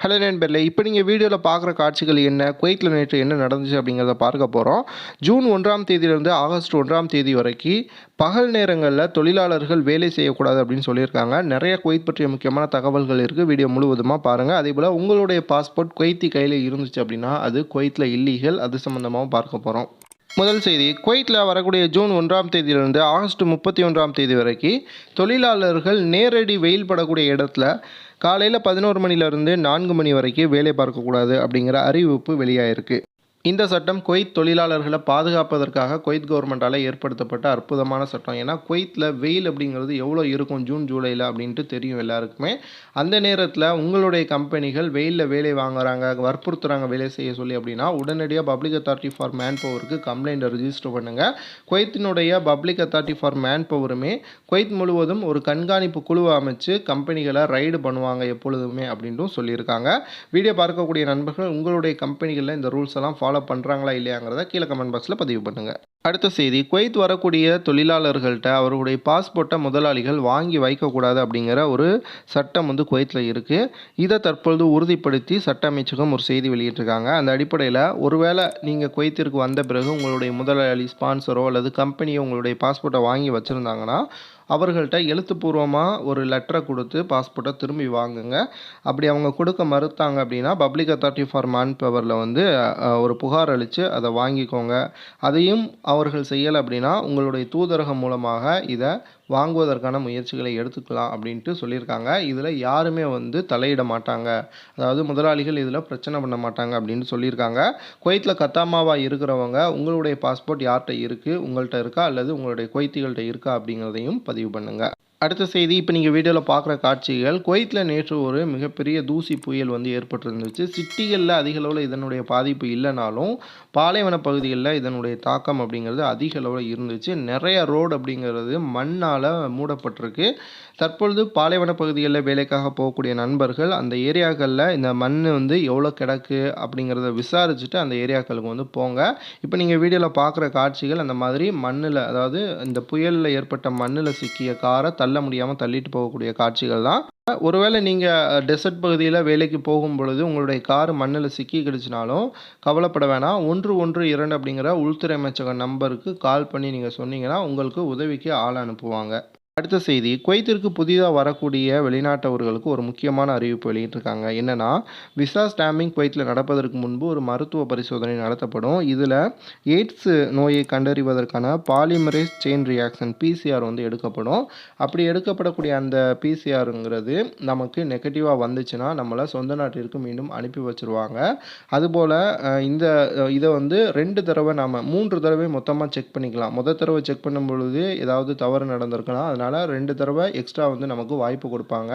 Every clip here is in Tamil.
ஹலோ நண்பர்களே, இப்போ நீங்கள் வீடியோவில் பார்க்குற காட்சிகள் என்ன, குவைத்தில் நேற்று என்ன நடந்துச்சு அப்படிங்கிறத பார்க்க போகிறோம். ஜூன் 1ஆம் தேதியிலிருந்து ஆகஸ்ட் 1ஆம் தேதி வரைக்கும் பகல் நேரங்களில் தொழிலாளர்கள் வேலை செய்யக்கூடாது அப்படின்னு சொல்லியிருக்காங்க. நிறைய குவைத் பற்றிய முக்கியமான தகவல்கள் இருக்குது. வீடியோ முழுவதுமாக பாருங்கள். அதேபோல் உங்களுடைய பாஸ்போர்ட் குவைத்தி கையில் இருந்துச்சு அப்படின்னா அது குவைத்தில் இல்லீகல். அது சம்மந்தமாகவும் பார்க்க போகிறோம். முதல் செய்தி, குவைத்தில் வரக்கூடிய ஜூன் 1ஆம் தேதியிலிருந்து ஆகஸ்ட் 31ஆம் தேதி வரைக்கும் தொழிலாளர்கள் நேரடி வெயில் படக்கூடிய இடத்துல காலையில் 11 மணிலேருந்து 4 மணி வரைக்கும் வேலை பார்க்கக்கூடாது அப்படிங்கிற அறிவிப்பு வெளியாயிருக்கு. இந்த சட்டம் குவைத் தொழிலாளர்களை பாதுகாப்பதற்காக குவைத் கவர்மெண்ட்டால் ஏற்படுத்தப்பட்ட அற்புதமான சட்டம். ஏன்னா குவைத்தில் வெயில் அப்படிங்கிறது எவ்வளோ இருக்கும் ஜூன் ஜூலையில் அப்படின்ட்டு தெரியும் எல்லாருக்குமே. அந்த நேரத்தில் உங்களுடைய கம்பெனிகள் வெயிலில் வேலை வாங்குறாங்க, வற்புறுத்துறாங்க வேலை செய்ய சொல்லி அப்படின்னா உடனடியாக பப்ளிக் அத்தாரிட்டி ஃபார் மேன் பவருக்கு கம்ப்ளைண்ட்டை ரிஜிஸ்டர் பண்ணுங்கள். குவைத்தினுடைய பப்ளிக் அத்தாரிட்டி ஃபார் மேன் பவருமே குவைத் முழுவதும் ஒரு கண்காணிப்பு குழுவை அமைச்சு கம்பெனிகளை ரைடு பண்ணுவாங்க எப்பொழுதுமே அப்படின்ட்டும் சொல்லியிருக்காங்க. வீடியோ பார்க்கக்கூடிய நண்பர்கள் உங்களுடைய கம்பெனிகளில் இந்த ரூல்ஸ் எல்லாம் ஃபாலோ பண்ணுறாங்களா இல்லையாங்கிறத கீழே கமெண்ட் பாக்ஸில் பதிவு பண்ணுங்கள். அடுத்த செய்தி, குவைத் வரக்கூடிய தொழிலாளர்கள்ட்ட அவர்களுடைய பாஸ்போர்ட்டை முதலாளிகள் வாங்கி வைக்கக்கூடாது அப்படிங்கிற ஒரு சட்டம் குவைத்தில் இருக்குது. இதை தற்பொழுது உறுதிப்படுத்தி சட்ட அமைச்சகம் ஒரு செய்தி வெளியிட்டிருக்காங்க. அந்த அடிப்படையில் ஒருவேளை நீங்கள் குவைத்திற்கு வந்த பிறகு உங்களுடைய முதலாளி ஸ்பான்சரோ அல்லது கம்பெனியோ உங்களுடைய பாஸ்போர்ட்டை வாங்கி வச்சுருந்தாங்கன்னா அவர்கள்ட்ட எழுத்துப்பூர்வமாக ஒரு லெட்டரை கொடுத்து பாஸ்போர்ட்டை திரும்பி வாங்குங்க. அப்படி அவங்க கொடுக்க மறுத்தாங்க அப்படின்னா பப்ளிக் அத்தாரிட்டி ஃபார் மேன் பவரில் ஒரு புகார் அளித்து அதை வாங்கிக்கோங்க. அதையும் அவர்கள் செய்யலை அப்படின்னா உங்களுடைய தூதரகம் மூலமாக இதை வாங்குவதற்கான முயற்சிகளை எடுத்துக்கலாம் அப்படின்ட்டு சொல்லியிருக்காங்க. இதில் யாருமே தலையிட மாட்டாங்க, அதாவது முதலாளிகள் இதில் பிரச்சனை பண்ண மாட்டாங்க அப்படின்னு சொல்லியிருக்காங்க. குவைத்தில் கத்தாமாவாக இருக்கிறவங்க உங்களுடைய பாஸ்போர்ட் யார்கிட்ட இருக்குது, உங்கள்கிட்ட இருக்கா அல்லது உங்களுடைய குவைத்திகள்கிட்ட இருக்கா அப்படிங்கிறதையும் பதிவு பண்ணுங்கள். அடுத்த செய்தி, இப்போ நீங்கள் வீடியோவில் பார்க்குற காட்சிகள், குவைத்தில் நேற்று ஒரு மிகப்பெரிய தூசி புயல் ஏற்பட்டிருந்துச்சு. சிட்டிகளில் அதிக அளவில் இதனுடைய பாதிப்பு இல்லைனாலும் பாலைவன பகுதிகளில் இதனுடைய தாக்கம் அப்படிங்கிறது அதிக அளவில் இருந்துச்சு. நிறைய ரோடு அப்படிங்கிறது மண்ணால் மூடப்பட்டிருக்கு. தற்பொழுது பாலைவன பகுதிகளில் வேலைக்காக போகக்கூடிய நண்பர்கள் அந்த ஏரியாக்களில் இந்த மண் எவ்வளோ கிடக்கு அப்படிங்கிறத விசாரிச்சுட்டு அந்த ஏரியாக்களுக்கு போங்க. இப்போ நீங்கள் வீடியோவில் பார்க்குற காட்சிகள் அந்த மாதிரி மண்ணில், அதாவது இந்த புயலில் ஏற்பட்ட மண்ணில் சிக்கிய காரை தள்ள முடியாமல் தள்ளிட்டு போகக்கூடிய காட்சிகள் தான். ஒருவேளை நீங்கள் டெசர்ட் பகுதியில் வேலைக்கு போகும் பொழுது உங்களுடைய கார் மண்ணில் சிக்கி கிடச்சினாலும் கவலைப்பட வேணாம். 112 அப்படிங்கிற உள்துறை அமைச்சக நம்பருக்கு கால் பண்ணி நீங்கள் சொன்னீங்கன்னா உங்களுக்கு உதவிக்கு ஆள் அனுப்புவாங்க. அடுத்த செய்தி, குவைத்திற்கு புதிதாக வரக்கூடிய வெளிநாட்டவர்களுக்கு ஒரு முக்கியமான அறிவிப்பு வெளியிட்டிருக்காங்க. என்னென்னா, விசா ஸ்டாம்பிங் குவைத்தில் நடப்பதற்கு முன்பு ஒரு மருத்துவ பரிசோதனை நடத்தப்படும். இதில் எய்ட்ஸ் நோயை கண்டறிவதற்கான பாலிமரேஸ் செயின் ரியாக்ஷன் பிசிஆர் எடுக்கப்படும். அப்படி எடுக்கப்படக்கூடிய அந்த பிசிஆருங்கிறது நமக்கு நெகட்டிவாக வந்துச்சுன்னா நம்மளை சொந்த நாட்டிற்கு மீண்டும் அனுப்பி வச்சுருவாங்க. அதுபோல் இதை 2 தடவை 3 தடவை மொத்தமாக செக் பண்ணிக்கலாம். தடவை செக் பண்ணும் பொழுது ஏதாவது தவறு நடந்திருக்கலாம், அதனால் 2 தடவை எக்ஸ்ட்ரா நமக்கு வாய்ப்பு கொடுப்பாங்க.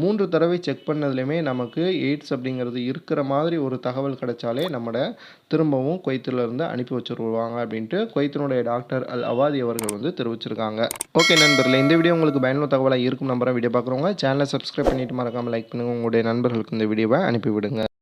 3 தடவை செக் பண்ணதுலையுமே நமக்கு எய்ட்ஸ் அப்படிங்கிறது இருக்கிற மாதிரி ஒரு தகவல் கிடைச்சாலே நம்மளை திரும்பவும் குவைத்திலிருந்து அனுப்பி வச்சுருவாங்க அப்படின்ட்டு குவைத்தினுடைய டாக்டர் அல் அவாதி அவர்கள் தெரிவிச்சிருக்காங்க. ஓகே நண்பர்களே, இந்த வீடியோ உங்களுக்கு பயனுள்ள தகவலாக இருக்கும் நம்புறேன். வீடியோ பார்க்குறவங்க சேனலை சப்ஸ்கிரைப் பண்ணிட்டு மறக்காமல் லைக் பண்ணுங்கள். உங்களுடைய நண்பர்களுக்கு இந்த வீடியோவை அனுப்பிவிடுங்க.